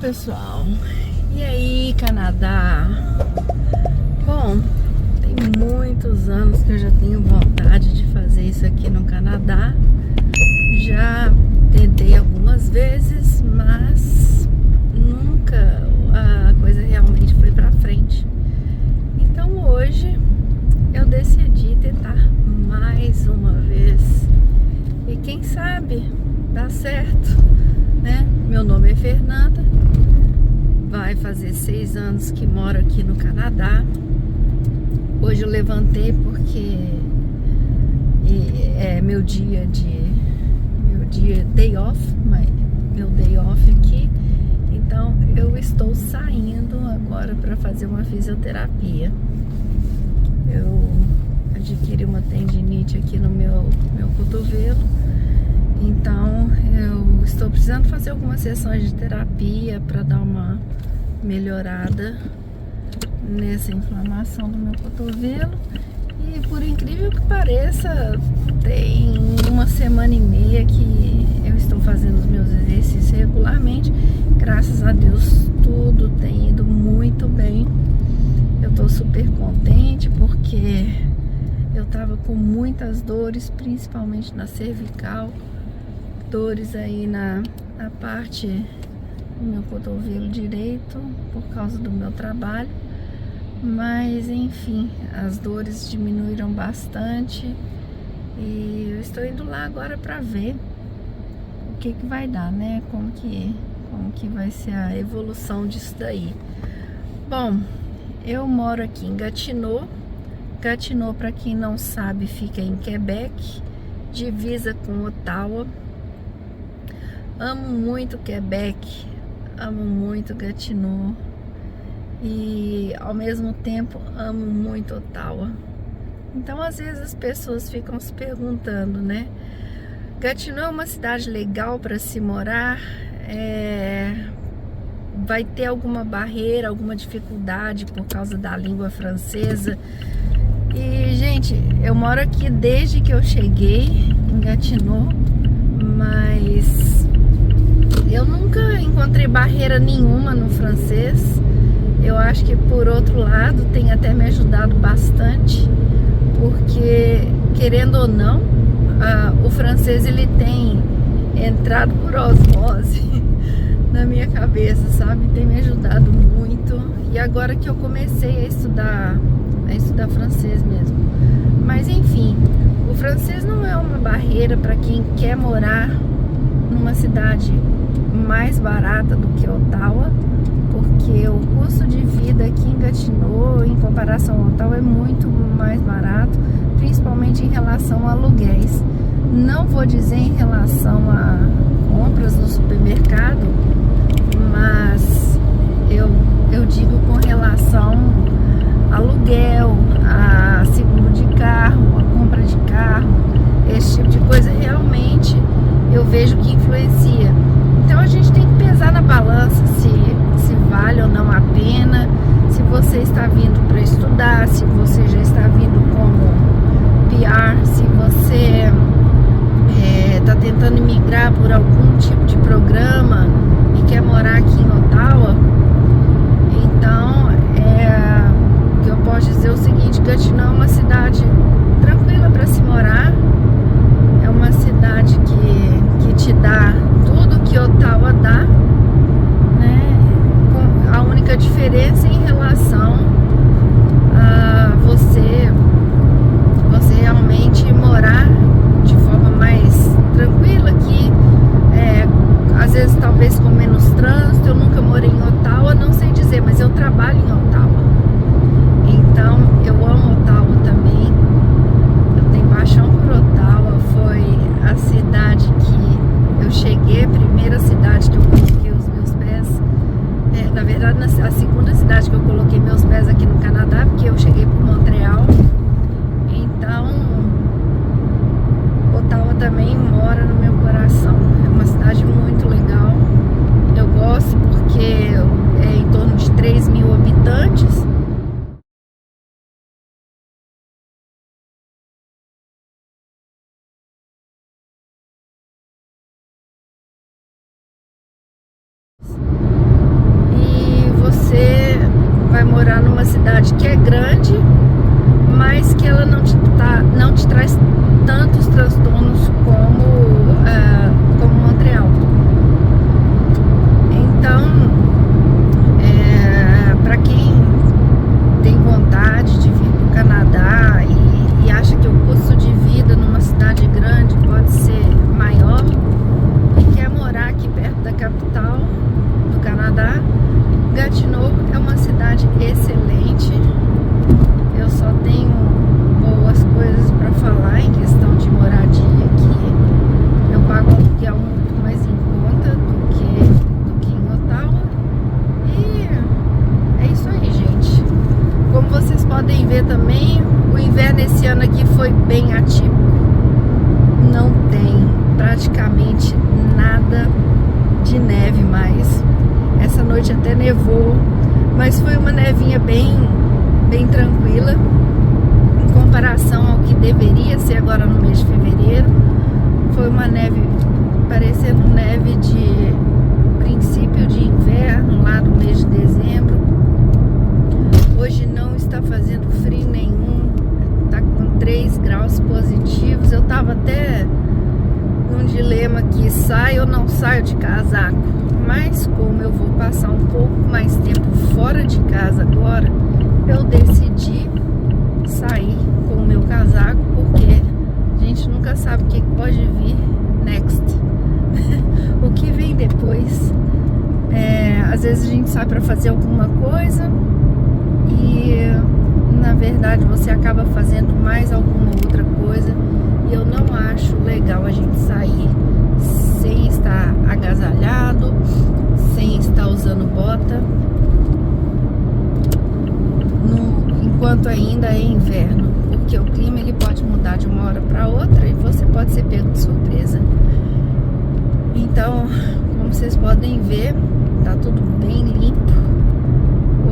pessoal? E aí, Canadá? Bom, tem muitos anos que eu já tenho vontade de fazer isso aqui no Canadá. Já tentei algumas vezes, mas nunca a coisa realmente foi pra frente. Então hoje eu decidi tentar mais uma vez. E quem sabe dá certo, né? Meu nome é Fernanda, vai fazer 6 anos que moro aqui no Canadá. Hoje eu levantei porque é meu dia day off, meu day off aqui. Então eu estou saindo agora para fazer uma fisioterapia. Eu adquiri uma tendinite aqui no meu cotovelo. Então eu estou precisando fazer algumas sessões de terapia para dar uma melhorada nessa inflamação do meu cotovelo. E por incrível que pareça, tem 1,5 que eu estou fazendo os meus exercícios regularmente. Graças a Deus tudo tem ido muito bem. Eu estou super contente porque eu tava com muitas dores, principalmente na cervical. Dores aí na parte do meu cotovelo direito por causa do meu trabalho, mas enfim, as dores diminuíram bastante e eu estou indo lá agora para ver o que vai dar, né? Como que vai ser a evolução disso daí. Bom, eu moro aqui em Gatineau. Gatineau, para quem não sabe, fica em Quebec, divisa com Ottawa. Amo muito Quebec, amo muito Gatineau e ao mesmo tempo amo muito Ottawa. Então às vezes as pessoas ficam se perguntando, né? Gatineau é uma cidade legal para se morar? Vai ter alguma barreira, alguma dificuldade por causa da língua francesa? E gente, eu moro aqui desde que eu cheguei em Gatineau, mas eu nunca encontrei barreira nenhuma no francês. Eu acho que por outro lado tem até me ajudado bastante, porque querendo ou não, o francês ele tem entrado por osmose na minha cabeça, sabe? Tem me ajudado muito. E agora que eu comecei a estudar francês mesmo. Mas enfim, o francês não é uma barreira para quem quer morar numa cidade mais barata do que Ottawa, porque o custo de vida aqui em Gatineau, em comparação a Ottawa, é muito mais barato, principalmente em relação a aluguéis. Não vou dizer em relação a compras no supermercado, mas eu digo com relação a aluguel, a seguro de carro, a compra de carro, esse tipo de coisa realmente eu vejo que influencia. Então a gente tem que pesar na balança se vale ou não a pena, se você está vindo para estudar, se você já está vindo como PR, se você está tentando migrar por algum tipo de programa e quer morar aqui em Ottawa. Então o que eu posso dizer é o seguinte: Gatineau é uma cidade tranquila para se morar, é uma cidade que te dá tudo que Ottawa dá, né? A única diferença em relação a você realmente morar de forma mais tranquila aqui, às vezes talvez com menos trânsito. Eu nunca morei em Ottawa, não sei dizer, mas eu trabalho em Ottawa, então eu amo Ottawa também. Eu tenho paixão por Ottawa. Foi a cidade que eu cheguei, a primeira cidade que eu coloquei os meus pés. Na verdade, a segunda cidade que eu coloquei meus pés aqui é grande, mas que ela não te traz tantos transtornos como Montreal. Então, para quem tem vontade de vir para o Canadá e acha que o custo de vida numa cidade grande pode ser maior e quer morar aqui perto da capital do Canadá, Gatineau é uma cidade excelente. Eu só tenho boas coisas para falar em questão de moradia aqui. Eu pago um aluguel muito mais em conta do que em Ottawa. E é isso aí, gente. Como vocês podem ver também, o inverno esse ano aqui foi bem atípico. Não tem praticamente nada de neve mais. Essa noite até nevou, mas foi uma nevinha bem tranquila em comparação ao que deveria ser agora no mês de fevereiro. Foi uma neve parecendo neve de princípio de inverno, lá no mês de dezembro. Hoje não está fazendo frio nenhum, está com 3 graus positivos. Eu estava até num dilema que saio ou não saio de casaco, mas como eu vou passar um pouco mais tempo fora de casa agora, eu decidi sair com o meu casaco, porque a gente nunca sabe o que pode vir next. O que vem depois. Às vezes a gente sai para fazer alguma coisa e na verdade você acaba fazendo mais alguma outra coisa, e eu não acho legal a gente sair sem estar agasalhado, sem estar usando bota, enquanto ainda é inverno, porque o clima ele pode mudar de uma hora para outra e você pode ser pego de surpresa. Então, como vocês podem ver, tá tudo bem limpo.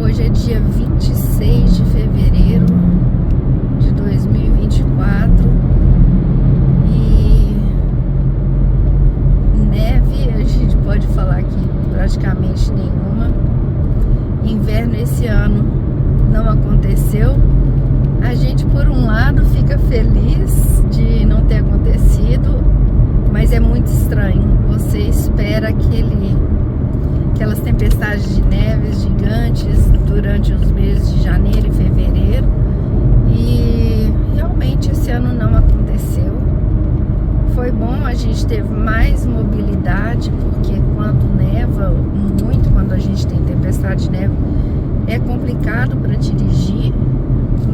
Hoje é dia 26 de fevereiro de 2024 e neve a gente pode falar que praticamente nenhuma. Inverno esse ano não aconteceu. A gente, por um lado, fica feliz de não ter acontecido, mas é muito estranho. Você espera aquelas tempestades de neves gigantes durante os meses de janeiro e fevereiro, e realmente esse ano não aconteceu. Foi bom, a gente teve mais mobilidade, porque quando neva muito, quando a gente tem tempestade de neve, é complicado para dirigir,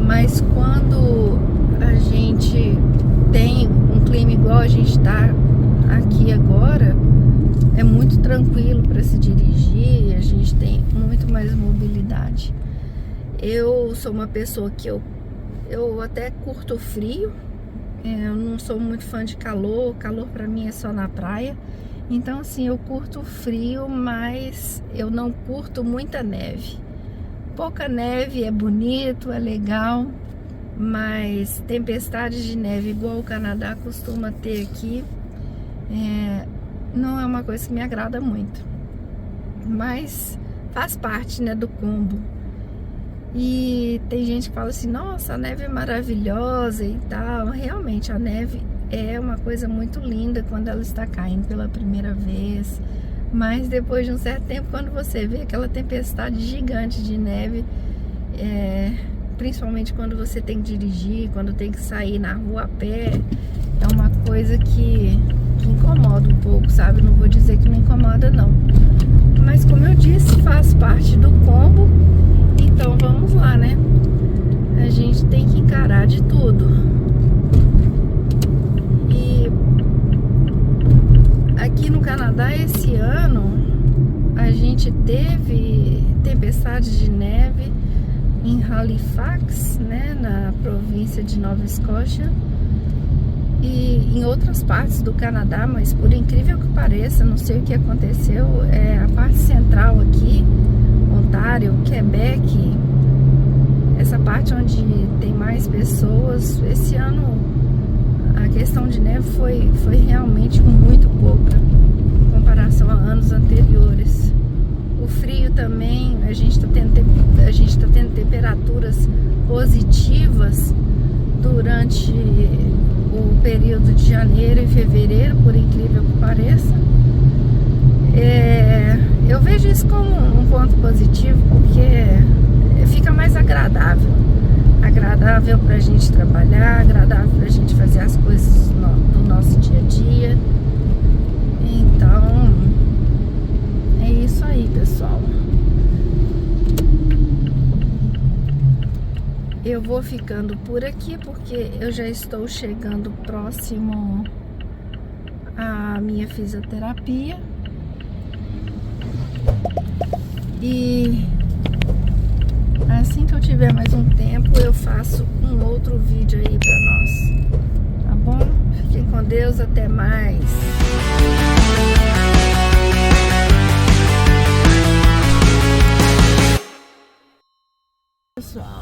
mas quando a gente tem um clima igual a gente está aqui agora, é muito tranquilo para se dirigir, a gente tem muito mais mobilidade. Eu sou uma pessoa que eu até curto frio, eu não sou muito fã de calor para mim é só na praia. Então assim, eu curto frio, mas eu não curto muita neve. Pouca neve é bonito, é legal, mas tempestades de neve igual o Canadá costuma ter aqui, não é uma coisa que me agrada muito. Mas faz parte, né, do combo. E tem gente que fala assim, nossa, a neve é maravilhosa e tal. Realmente, a neve é uma coisa muito linda quando ela está caindo pela primeira vez. Mas depois de um certo tempo, quando você vê aquela tempestade gigante de neve, principalmente quando você tem que dirigir, quando tem que sair na rua a pé, é uma coisa que incomoda um pouco, sabe? Não vou dizer que não incomoda, não. Mas como eu disse, faz parte do combo. Então vamos lá, né? A gente tem que encarar de tudo. E aqui no Canadá esse ano a gente teve tempestades de neve em Halifax, né, na província de Nova Escócia, e em outras partes do Canadá, mas por incrível que pareça, não sei o que aconteceu, a parte central aqui, Ontário, Quebec, essa parte onde tem mais pessoas, esse ano a questão de neve foi realmente muito pouca em comparação a anos anteriores. O frio também, a gente está tendo temperaturas positivas durante o período de janeiro e fevereiro, por incrível que pareça. Eu vejo isso como um ponto positivo, porque fica mais agradável para a gente trabalhar, agradável para a gente fazer as coisas do nosso dia a dia. Então, é isso aí, pessoal. Eu vou ficando por aqui porque eu já estou chegando próximo à minha fisioterapia. E assim que eu tiver mais um tempo, eu faço um outro vídeo aí pra nós. Tá bom? Fiquem com Deus, até mais. Pessoal.